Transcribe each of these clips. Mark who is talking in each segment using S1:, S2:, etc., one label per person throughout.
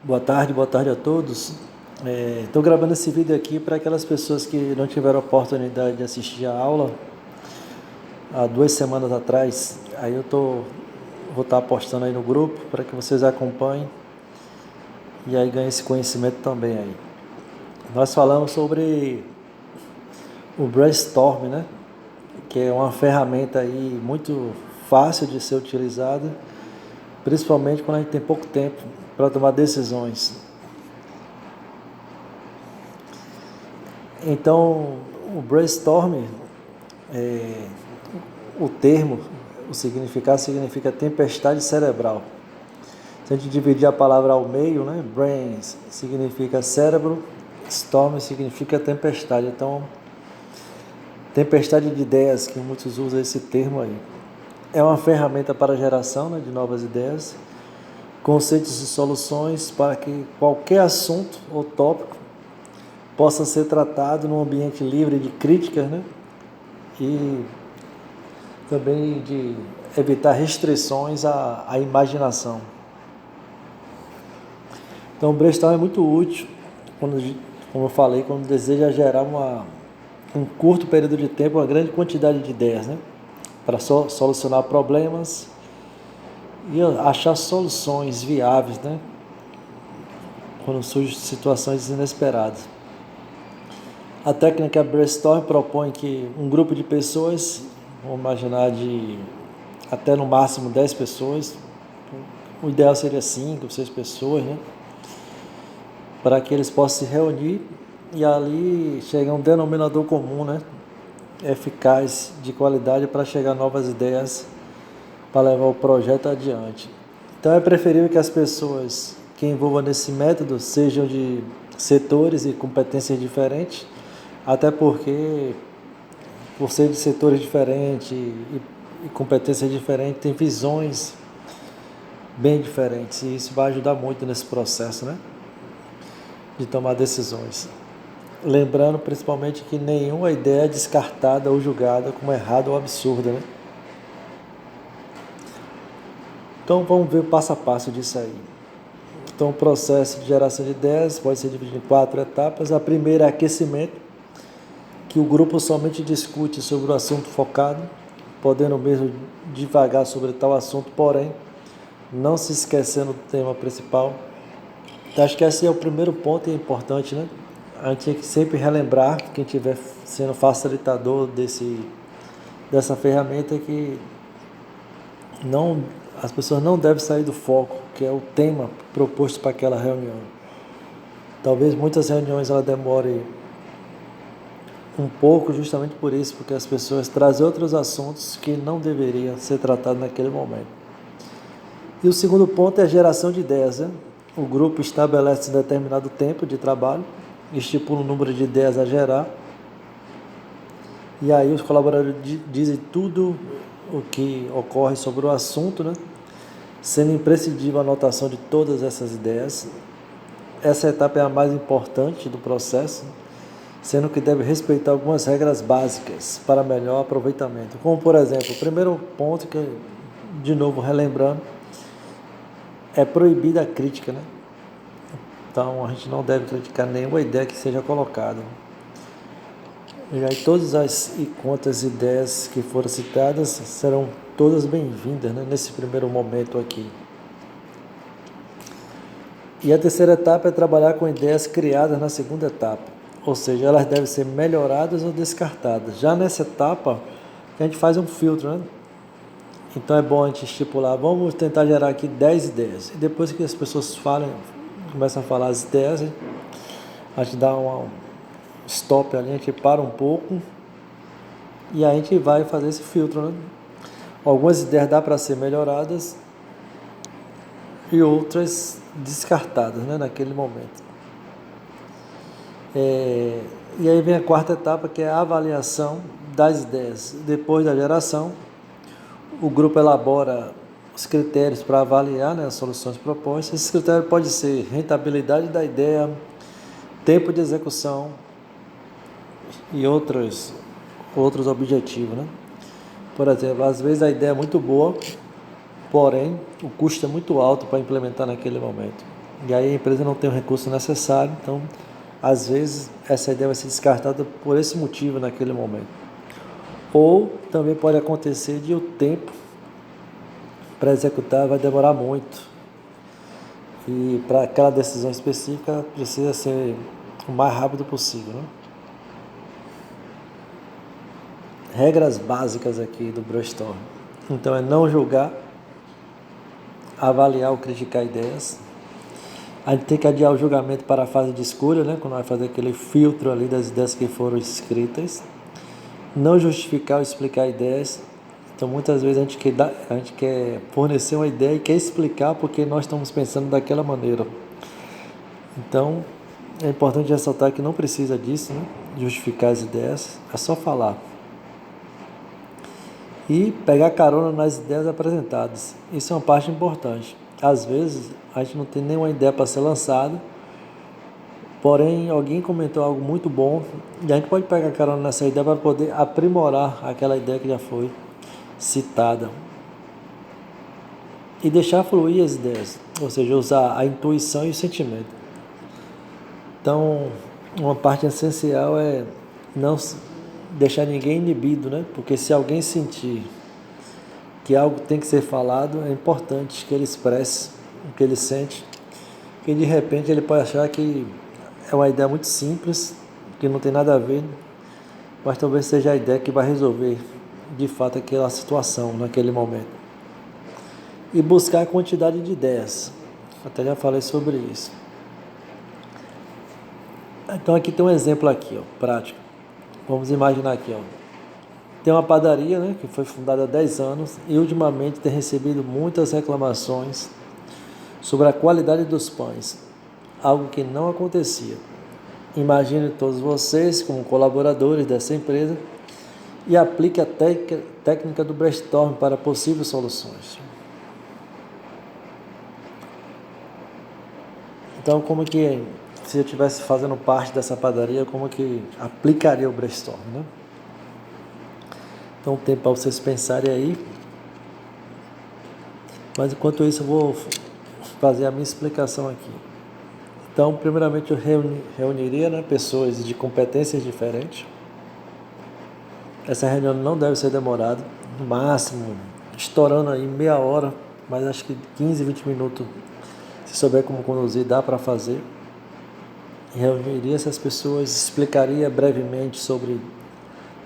S1: Boa tarde a todos. Estou gravando esse vídeo aqui para aquelas pessoas que não tiveram a oportunidade de assistir a aula há 2 semanas atrás. Aí vou estar postando aí no grupo para que vocês acompanhem e aí ganhem esse conhecimento também aí. Nós falamos sobre o Brainstorm, né? Que é uma ferramenta aí muito fácil de ser utilizada, principalmente quando a gente tem pouco tempo para tomar decisões. Então, o brainstorm, o termo, o significado significa tempestade cerebral. Se a gente dividir a palavra ao meio, né? Brains significa cérebro, storm significa tempestade. Então, tempestade de ideias, que muitos usam esse termo aí. É uma ferramenta para a geração, né, de novas ideias, conceitos e soluções para que qualquer assunto ou tópico possa ser tratado num ambiente livre de críticas, né? E também de evitar restrições à imaginação. Então, o brainstorm é muito útil, como eu falei, quando deseja gerar um curto período de tempo, uma grande quantidade de ideias, né? Para solucionar problemas e achar soluções viáveis, né? Quando surgem situações inesperadas. A técnica brainstorm propõe que um grupo de pessoas, vamos imaginar de até no máximo 10 pessoas, o ideal seria 5 ou 6 pessoas, né? Para que eles possam se reunir e ali chegar a um denominador comum, né? Eficaz, de qualidade, para chegar a novas ideias para levar o projeto adiante. Então é preferível que as pessoas que envolvam nesse método sejam de setores e competências diferentes, até porque, por ser de setores diferentes e competências diferentes, tem visões bem diferentes, e isso vai ajudar muito nesse processo, né, de tomar decisões. Lembrando principalmente que nenhuma ideia é descartada ou julgada como errada ou absurda, né? Então vamos ver o passo a passo disso aí. Então o processo de geração de ideias pode ser dividido em 4 etapas. A primeira é aquecimento, que o grupo somente discute sobre o assunto focado, podendo mesmo divagar sobre tal assunto, porém não se esquecendo do tema principal. Então acho que esse é o primeiro ponto e é importante, né? A gente tem que sempre relembrar, quem estiver sendo facilitador dessa ferramenta, que as pessoas não devem sair do foco, que é o tema proposto para aquela reunião. Talvez muitas reuniões ela demorem um pouco justamente por isso, porque as pessoas trazem outros assuntos que não deveriam ser tratados naquele momento. E o segundo ponto é a geração de ideias, né? O grupo estabelece um determinado tempo de trabalho, estipula o número de ideias a gerar, e aí os colaboradores dizem tudo o que ocorre sobre o assunto, né? Sendo imprescindível a anotação de todas essas ideias. Essa etapa é a mais importante do processo, sendo que deve respeitar algumas regras básicas para melhor aproveitamento. Como, por exemplo, o primeiro ponto, que, de novo relembrando, é proibida a crítica, né? Então, a gente não deve criticar nenhuma ideia que seja colocada. E aí todas as e quantas ideias que foram citadas serão todas bem-vindas, né, nesse primeiro momento aqui. E a terceira etapa é trabalhar com ideias criadas na segunda etapa, ou seja, elas devem ser melhoradas ou descartadas. Já nessa etapa, a gente faz um filtro, né? Então é bom a gente estipular, vamos tentar gerar aqui 10 ideias. E depois que as pessoas começam a falar as ideias, a gente dá um stop ali, a gente para um pouco e a gente vai fazer esse filtro, né? Algumas ideias dá para ser melhoradas e outras descartadas, né, naquele momento. E aí vem a quarta etapa, que é a avaliação das ideias. Depois da geração, o grupo elabora os critérios para avaliar, né, as soluções propostas. Esses critérios podem ser rentabilidade da ideia, tempo de execução e outros objetivos, né? Por exemplo, às vezes a ideia é muito boa, porém o custo é muito alto para implementar naquele momento. e aí a empresa não tem o recurso necessário, então às vezes essa ideia vai ser descartada por esse motivo naquele momento. Ou também pode acontecer de o tempo para executar vai demorar muito, e para aquela decisão específica precisa ser o mais rápido possível, né? Regras básicas aqui do brainstorm. Então é não julgar, avaliar ou criticar ideias. A gente tem que adiar o julgamento para a fase de escolha, né? Quando vai fazer aquele filtro ali das ideias que foram escritas. Não justificar ou explicar ideias. Então muitas vezes a gente quer fornecer uma ideia e quer explicar porque nós estamos pensando daquela maneira. Então é importante ressaltar que não precisa disso, né? Justificar as ideias, é só falar. E pegar carona nas ideias apresentadas. Isso é uma parte importante. Às vezes, a gente não tem nenhuma ideia para ser lançada, porém, alguém comentou algo muito bom e a gente pode pegar carona nessa ideia para poder aprimorar aquela ideia que já foi citada. E deixar fluir as ideias, ou seja, usar a intuição e o sentimento. Então, uma parte essencial é não deixar ninguém inibido, né? Porque se alguém sentir que algo tem que ser falado, é importante que ele expresse o que ele sente, que de repente ele pode achar que é uma ideia muito simples, que não tem nada a ver, mas talvez seja a ideia que vai resolver de fato aquela situação naquele momento. E buscar a quantidade de ideias, até já falei sobre isso. Então aqui tem um exemplo aqui, ó, prático. Vamos imaginar aqui, ó. Tem uma padaria, né, que foi fundada há 10 anos e ultimamente tem recebido muitas reclamações sobre a qualidade dos pães, algo que não acontecia. Imagine todos vocês como colaboradores dessa empresa e aplique a técnica do brainstorm para possíveis soluções. Então, como que, se eu estivesse fazendo parte dessa padaria, como que aplicaria o brainstorm, né? Então, tempo para vocês pensarem aí. Mas, enquanto isso, eu vou fazer a minha explicação aqui. Então, primeiramente, eu reuniria, né, pessoas de competências diferentes. Essa reunião não deve ser demorada, no máximo, estourando aí meia hora, mas acho que 15, 20 minutos, se souber como conduzir, dá para fazer. Reuniria essas pessoas, explicaria brevemente sobre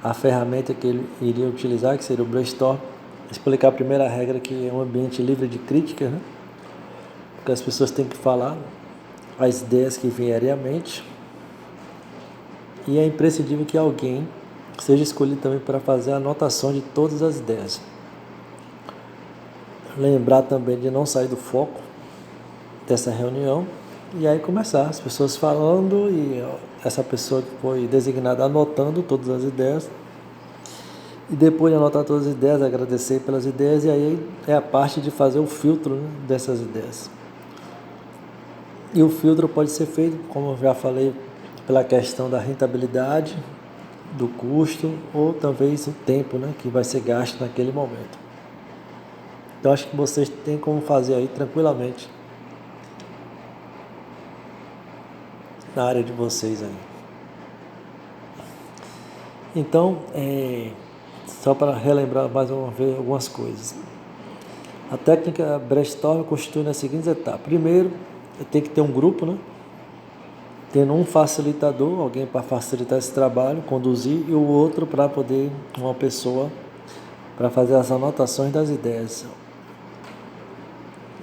S1: a ferramenta que ele iria utilizar, que seria o brainstorm. Explicar a primeira regra, que é um ambiente livre de crítica, né? Porque as pessoas têm que falar as ideias que vierem à mente. E é imprescindível que alguém seja escolhido também para fazer a anotação de todas as ideias. Lembrar também de não sair do foco dessa reunião. E aí começar, as pessoas falando e essa pessoa que foi designada anotando todas as ideias. E depois de anotar todas as ideias, agradecer pelas ideias, e aí é a parte de fazer o filtro, né, dessas ideias. E o filtro pode ser feito, como eu já falei, pela questão da rentabilidade, do custo, ou talvez o tempo, né, que vai ser gasto naquele momento. Então acho que vocês têm como fazer aí tranquilamente na área de vocês aí. Então, só para relembrar mais uma vez algumas coisas. A técnica brainstorm constitui nas seguintes etapas. Primeiro, tem que ter um grupo, né? Tendo um facilitador, alguém para facilitar esse trabalho, conduzir, e o outro para poder, uma pessoa, para fazer as anotações das ideias.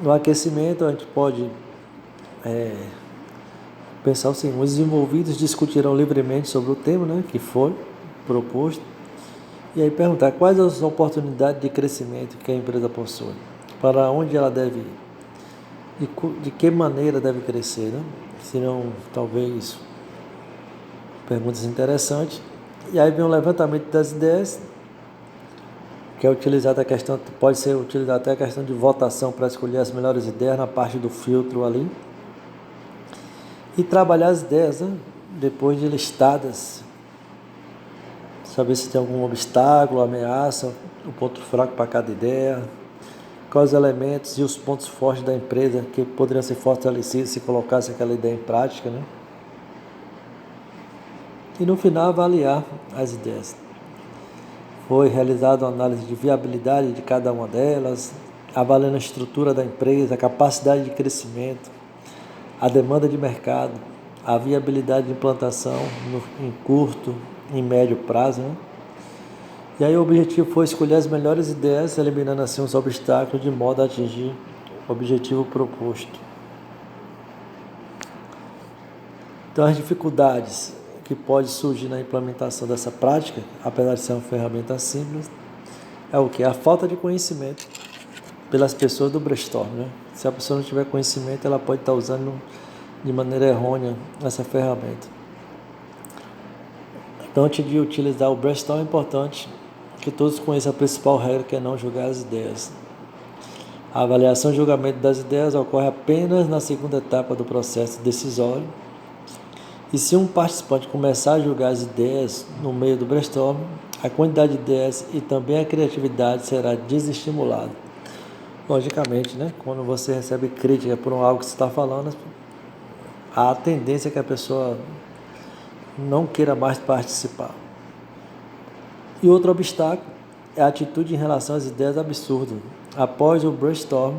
S1: No aquecimento, a gente pode pensar assim: os envolvidos discutirão livremente sobre o tema, né, que foi proposto, e aí perguntar quais as oportunidades de crescimento que a empresa possui, para onde ela deve ir, de que maneira deve crescer, né? Se não, talvez, perguntas interessantes. E aí vem o levantamento das ideias, que é utilizada a questão, pode ser utilizada até a questão de votação para escolher as melhores ideias na parte do filtro ali. E trabalhar as ideias, né, depois de listadas. Saber se tem algum obstáculo, ameaça, o ponto fraco para cada ideia. quais os elementos e os pontos fortes da empresa que poderiam ser fortalecidos se colocasse aquela ideia em prática, né? E no final avaliar as ideias. Foi realizada uma análise de viabilidade de cada uma delas, avaliando a estrutura da empresa, a capacidade de crescimento, a demanda de mercado, a viabilidade de implantação em curto e médio prazo, né? E aí o objetivo foi escolher as melhores ideias, eliminando assim os obstáculos de modo a atingir o objetivo proposto. Então as dificuldades que podem surgir na implementação dessa prática, apesar de ser uma ferramenta simples, é o que? A falta de conhecimento pelas pessoas do brainstorm, né? Se a pessoa não tiver conhecimento, ela pode estar usando de maneira errônea essa ferramenta. Então, antes de utilizar o brainstorm, é importante que todos conheçam a principal regra, que é não julgar as ideias. A avaliação e julgamento das ideias ocorre apenas na segunda etapa do processo decisório. E se um participante começar a julgar as ideias no meio do brainstorm, a quantidade de ideias e também a criatividade será desestimulada. Logicamente, né? Quando você recebe crítica por algo que você está falando, a tendência é que a pessoa não queira mais participar. E outro obstáculo é a atitude em relação às ideias absurdas. Após o brainstorm,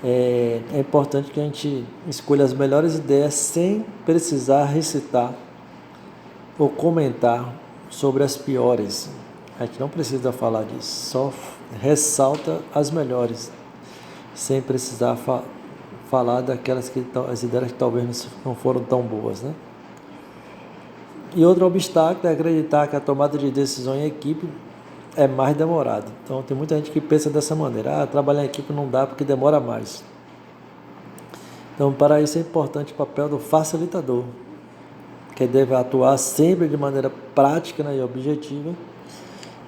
S1: é importante que a gente escolha as melhores ideias sem precisar recitar ou comentar sobre as piores. A gente não precisa falar disso, só ressalta as melhores, sem precisar falar daquelas as ideias que talvez não foram tão boas, né? E outro obstáculo é acreditar que a tomada de decisão em equipe é mais demorada. Então, tem muita gente que pensa dessa maneira: trabalhar em equipe não dá porque demora mais. Então, para isso é importante o papel do facilitador, que deve atuar sempre de maneira prática, né, e objetiva,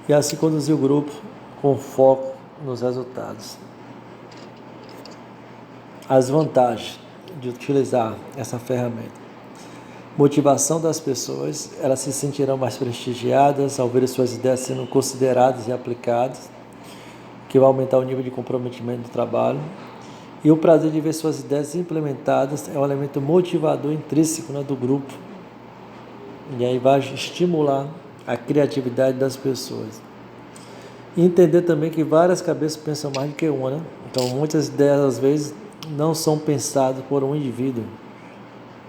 S1: e assim conduzir o grupo com foco nos resultados. As vantagens de utilizar essa ferramenta: motivação das pessoas, elas se sentirão mais prestigiadas ao ver suas ideias sendo consideradas e aplicadas, que vai aumentar o nível de comprometimento do trabalho. E o prazer de ver suas ideias implementadas é um elemento motivador intrínseco, né, do grupo. E aí vai estimular a criatividade das pessoas. E entender também que várias cabeças pensam mais do que uma, né? Então muitas ideias às vezes não são pensadas por um indivíduo.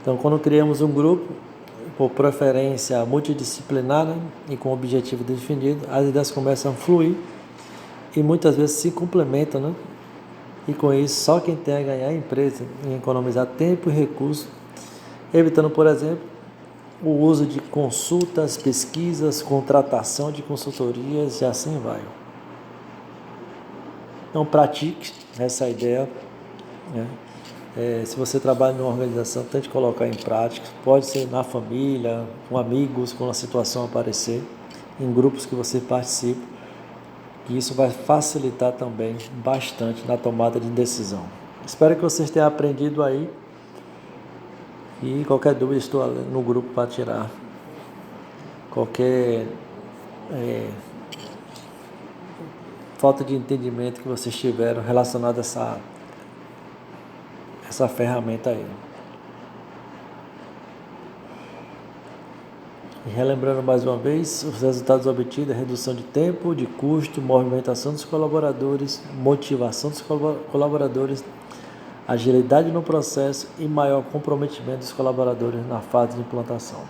S1: Então, quando criamos um grupo, por preferência multidisciplinar, né, e com objetivo definido, as ideias começam a fluir e muitas vezes se complementam, né? E com isso, só quem tem a ganhar é a empresa em economizar tempo e recursos, evitando, por exemplo, o uso de consultas, pesquisas, contratação de consultorias e assim vai. Então, pratique essa ideia, né? Se você trabalha em uma organização, tente colocar em prática. Pode ser na família, com amigos, quando a situação aparecer, em grupos que você participe, que isso vai facilitar também bastante na tomada de decisão. Espero que vocês tenham aprendido aí, e qualquer dúvida estou no grupo para tirar qualquer falta de entendimento que vocês tiveram relacionado a essa ferramenta aí. E relembrando mais uma vez, os resultados obtidos: redução de tempo, de custo, movimentação dos colaboradores, motivação dos colaboradores, agilidade no processo e maior comprometimento dos colaboradores na fase de implantação.